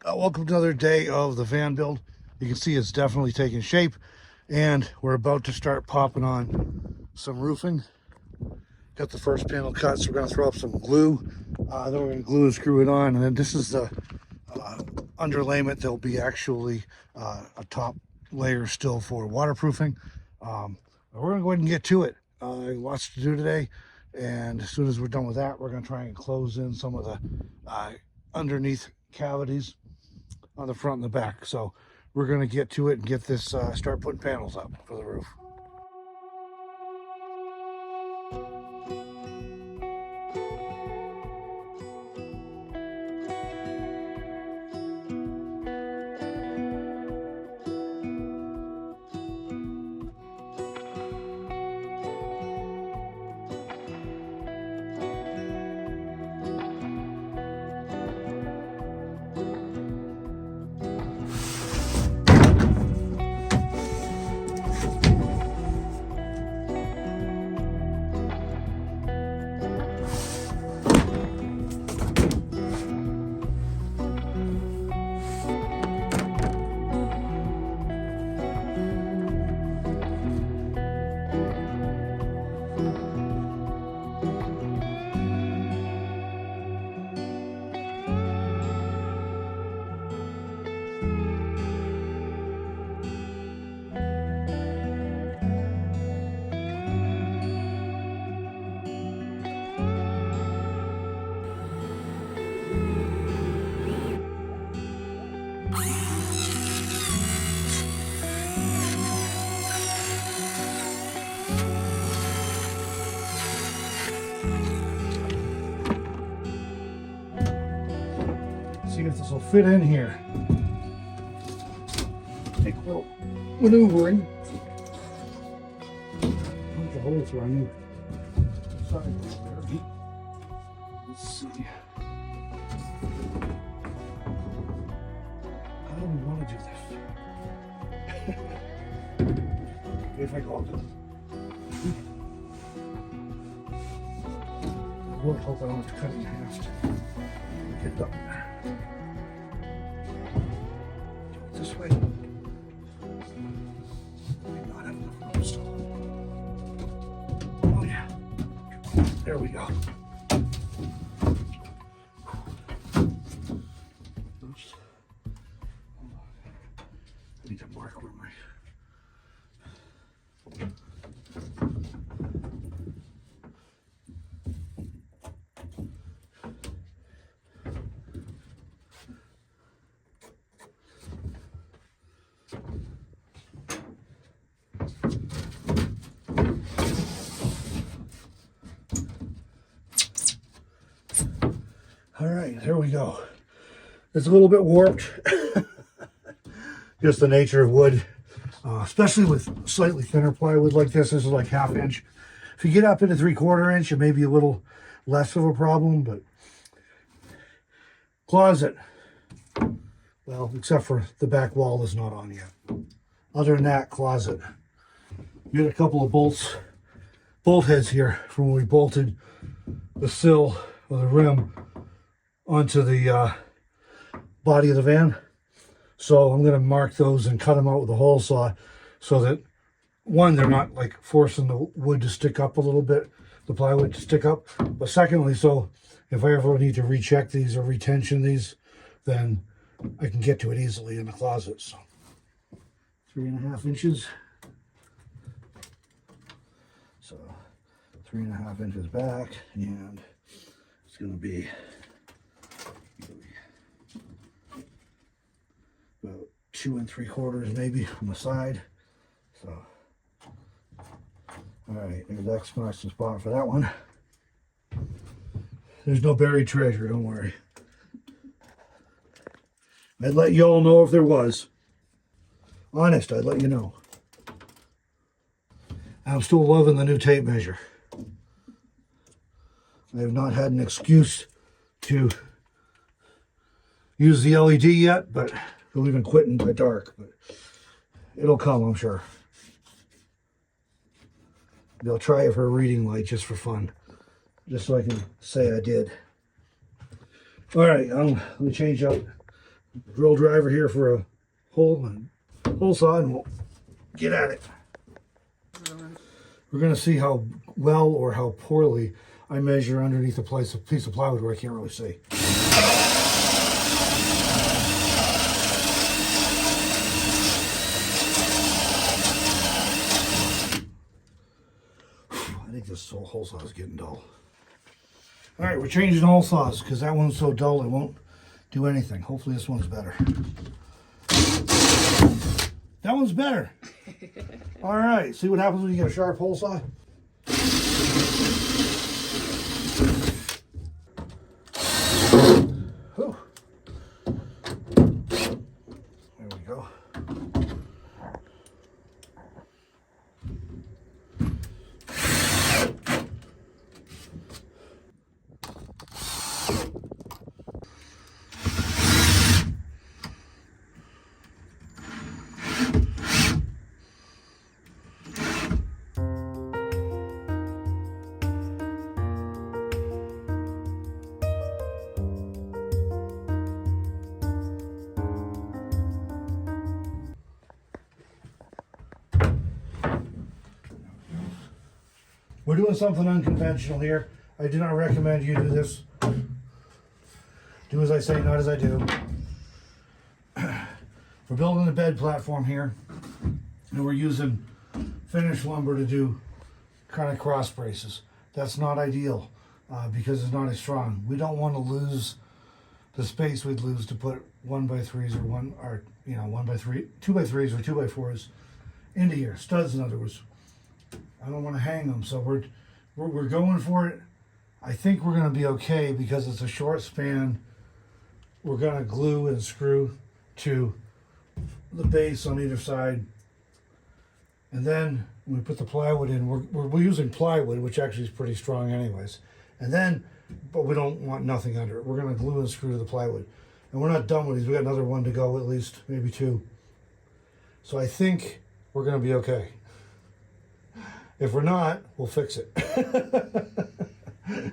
Welcome to another day of the van build. You can see it's definitely taking shape, and we're about to start popping on some roofing. Got the first panel cut, so we're going to throw up some glue. Then we're going to glue and screw it on, and then this is the underlayment. There'll be actually a top layer still for waterproofing. We're going to go ahead and get to it. Lots to do today, and as soon as we're done with that, we're going to try and close in some of the underneath cavities on the front and the back. So we're going to get to it and get this, start putting panels up for the roof. See if this will fit in here. Take a little maneuvering. Punch a hole through our new side there. Let's see. I don't want to do this. If I go up, I will hope I don't have to cut it in half to get it up there. This way. Not have enough room still. Oh yeah. There we go. Oops. Hold on. I need to mark where my All right, there we go. It's a little bit warped. Just the nature of wood, especially with slightly thinner plywood like this. This is like 1/2 inch. If you get up into 3/4 inch, it may be a little less of a problem, but closet, well, except for the back wall is not on yet. Other than that, closet. We had a couple of bolt heads here from when we bolted the sill or the rim onto the body of the van. So I'm going to mark those and cut them out with a hole saw so that, one, they're not like forcing the wood to stick up a little bit, the plywood to stick up. But secondly, so if I ever need to recheck these or retension these, then I can get to it easily in the closet. So 3.5 inches. So 3.5 inches back, and it's going to be about 2 3/4 maybe on the side. So, all right, there's X marks the spot for that one. There's no buried treasure, don't worry. I'd let you all know if there was. Honest, I'd let you know. I'm still loving the new tape measure. I have not had an excuse to use the LED yet, but they'll even quit in the dark. But it'll come, I'm sure. They'll try it for a reading light just for fun, just so I can say I did. All right, let me change out drill driver here for a hole saw, and we'll get at it. We're going to see how well or how poorly I measure underneath a piece of plywood where I can't really see. I think this hole saw is getting dull. All right, we're changing hole saws because that one's so dull it won't do anything. Hopefully this one's better. That one's better. All right, see what happens when you get a sharp hole saw? Whew. There we go. We're doing something unconventional here. I do not recommend you do this. Do as I say, not as I do. We're building a bed platform here, and we're using finished lumber to do kind of cross braces. That's not ideal because it's not as strong. We don't want to lose the space we'd lose to put 1x3s or 2x3s or 2x4s into here. Studs, in other words. I don't want to hang them, so we're going for it. I think we're going to be okay because it's a short span. We're going to glue and screw to the base on either side, and then when we put the plywood in, we're using plywood, which actually is pretty strong anyways. And then, but we don't want nothing under it. We're going to glue and screw to the plywood, and we're not done with these. We got another one to go, at least maybe two. So I think we're going to be okay. If we're not, we'll fix it.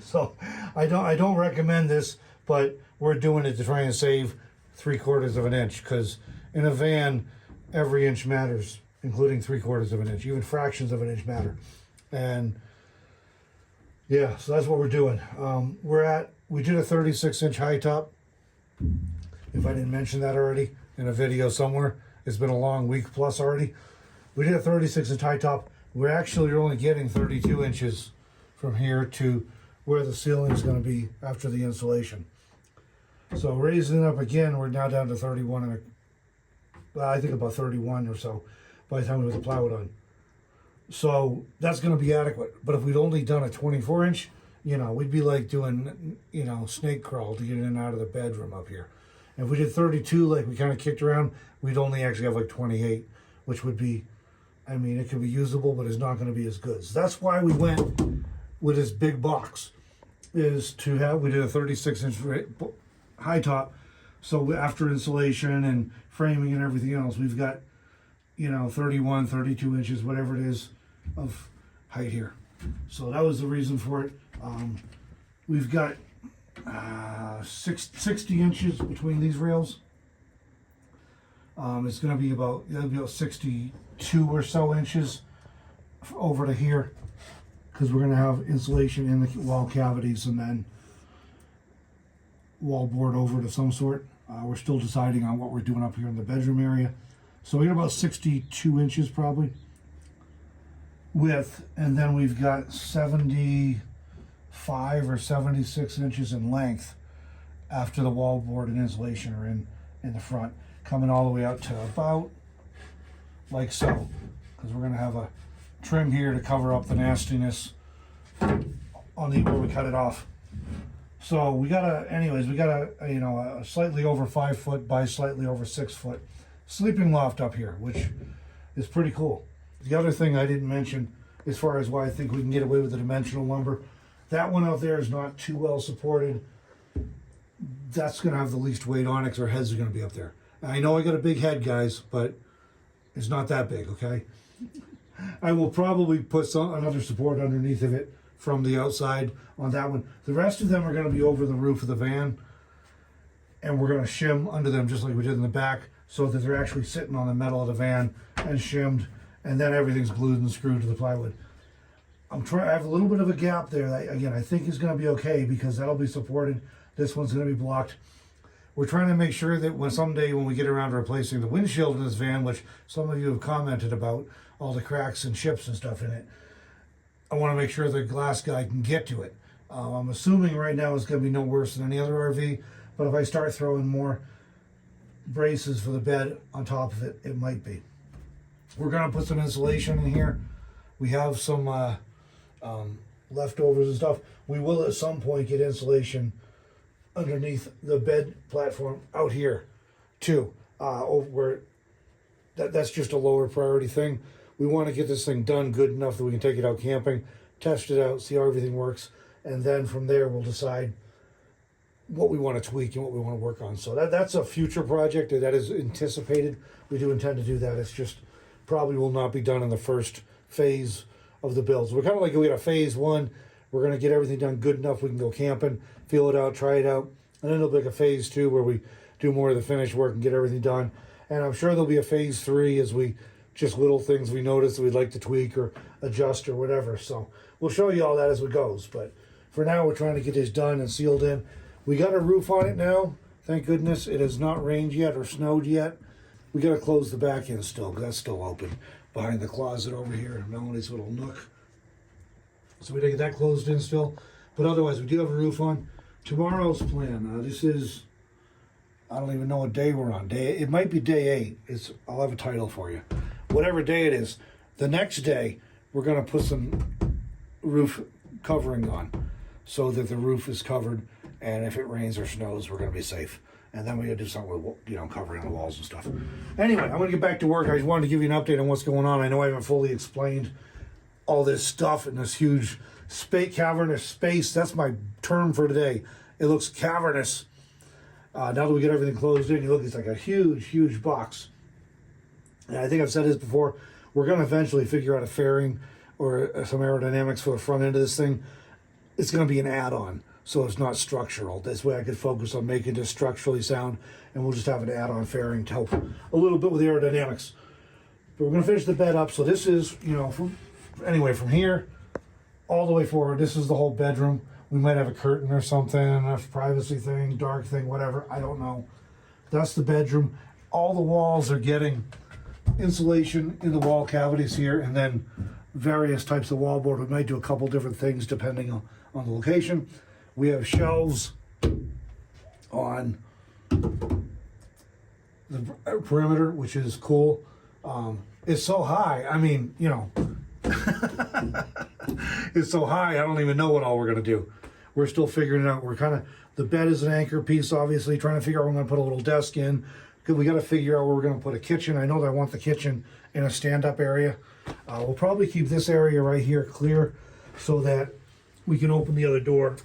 So I don't recommend this, but we're doing it to try and save 3/4 of an inch, because in a van, every inch matters, including 3/4 of an inch. Even fractions of an inch matter. And yeah, so that's what we're doing. We did a 36-inch high top. If I didn't mention that already in a video somewhere, it's been a long week plus already. We did a 36-inch high top. We're actually only getting 32 inches from here to where the ceiling is going to be after the insulation. So raising it up again, we're now down to 31 and I think about 31 or so by the time we put the plywood on. So that's going to be adequate. But if we'd only done a 24-inch, we'd be like doing, snake crawl to get in and out of the bedroom up here. And if we did 32, like we kind of kicked around, we'd only actually have like 28, which would be, it could be usable, but it's not going to be as good. So that's why we went with this big box, we did a 36-inch high top. So after insulation and framing and everything else, we've got, 31, 32 inches, whatever it is, of height here. So that was the reason for it. We've got 60 inches between these rails. It's going to be about 62 or so inches over to here, because we're going to have insulation in the wall cavities and then wall board over to some sort. We're still deciding on what we're doing up here in the bedroom area. So we got about 62 inches probably width, and then we've got 75 or 76 inches in length after the wall board and insulation are in the front, coming all the way out to about like so, because we're going to have a trim here to cover up the nastiness on where we cut it off. So we got a slightly over 5 foot by slightly over 6 foot sleeping loft up here, which is pretty cool. The other thing I didn't mention, as far as why I think we can get away with the dimensional lumber, that one out there is not too well supported. That's going to have the least weight on it because our heads are going to be up there. Now, I know I got a big head, guys, but it's not that big, okay? I will probably put another support underneath of it from the outside on that one. The rest of them are going to be over the roof of the van. and we're gonna shim under them just like we did in the back, so that they're actually sitting on the metal of the van and shimmed, and then everything's glued and screwed to the plywood. I have a little bit of a gap there that, again, I think is gonna be okay because that'll be supported. This one's gonna be blocked. We're trying to make sure that someday when we get around to replacing the windshield in this van, which some of you have commented about, all the cracks and chips and stuff in it, I want to make sure the glass guy can get to it. I'm assuming right now it's going to be no worse than any other RV, but if I start throwing more braces for the bed on top of it, it might be. We're going to put some insulation in here. We have some leftovers and stuff. We will at some point get insulation underneath the bed platform out here too, where that's just a lower priority thing. We want to get this thing done good enough that we can take it out camping, test it out, see how everything works, and then from there we'll decide what we want to tweak and what we want to work on. So that's a future project that is anticipated. We do intend to do that. It's just probably will not be done in the first phase of the builds. We're kind of like, we got a phase one. We're going to get everything done good enough we can go camping, feel it out, try it out. And then it'll be like a phase two where we do more of the finished work and get everything done. And I'm sure there'll be a phase three as we just little things we notice that we'd like to tweak or adjust or whatever. So we'll show you all that as it goes. But for now, we're trying to get this done and sealed in. We got a roof on it now. Thank goodness. It has not rained yet or snowed yet. We got to close the back end still because that's still open behind the closet over here, Melanie's little nook. So we got to get that closed in still. But otherwise, we do have a roof on. Tomorrow's plan. This is, I don't even know what day we're on. It might be day 8. I'll have a title for you. Whatever day it is. The next day, we're going to put some roof covering on so that the roof is covered. And if it rains or snows, we're going to be safe. And then we got to do something with, covering the walls and stuff. Anyway, I'm going to get back to work. I just wanted to give you an update on what's going on. I know I haven't fully explained all this stuff in this huge cavernous space. That's my term for today. It looks cavernous. Now that we get everything closed in, you look, it's like a huge, huge box. And I think I've said this before, we're going to eventually figure out a fairing or some aerodynamics for the front end of this thing. It's going to be an add-on, so it's not structural. This way I could focus on making this structurally sound, and we'll just have an add-on fairing to help a little bit with the aerodynamics. But we're going to finish the bed up. So this is, from here all the way forward, this is the whole bedroom. We might have a curtain or something, a privacy thing, dark thing, whatever. I don't know. That's the bedroom. All the walls are getting insulation in the wall cavities here, and then various types of wallboard. We might do a couple different things depending on the location. We have shelves on the perimeter, which is cool. It's so high. I mean, it's so high, I don't even know what all we're going to do. We're still figuring it out. The bed is an anchor piece, obviously, trying to figure out where we're going to put a little desk in. Because we got to figure out where we're going to put a kitchen. I know that I want the kitchen in a stand-up area. We'll probably keep this area right here clear so that we can open the other door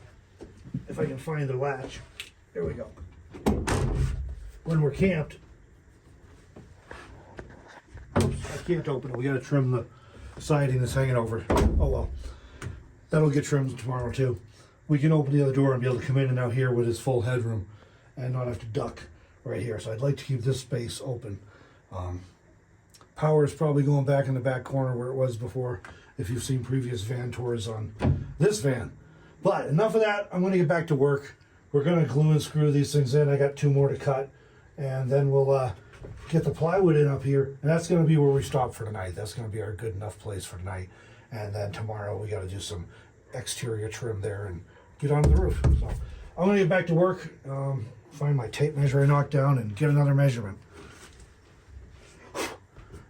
if I can find the latch. There we go. When we're camped, oops, I can't open it. We got to trim the siding that's hanging over. Oh well, that'll get trimmed tomorrow too. We can open the other door and be able to come in and out here with its full headroom and not have to duck right here. So I'd like to keep this space open. Power is probably going back in the back corner where it was before, if you've seen previous van tours on this van. But enough of that. I'm going to get back to work. We're going to glue and screw these things in. I got 2 more to cut, and then we'll get the plywood in up here, and that's going to be where we stop for tonight. That's going to be our good enough place for tonight. And then tomorrow we got to do some exterior trim there and get onto the roof. So I'm going to get back to work, find my tape measure I knocked down, and get another measurement.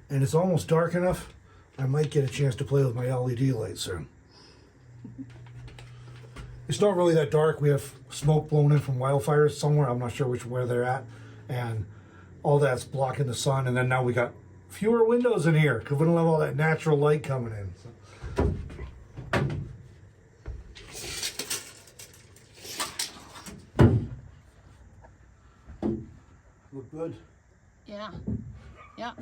And it's almost dark enough, I might get a chance to play with my LED light soon. It's not really that dark. We have smoke blown in from wildfires somewhere. I'm not sure where they're at. And all that's blocking the sun. And then now we got fewer windows in here because we don't have all that natural light coming in. So. Look good? Yeah. Yeah.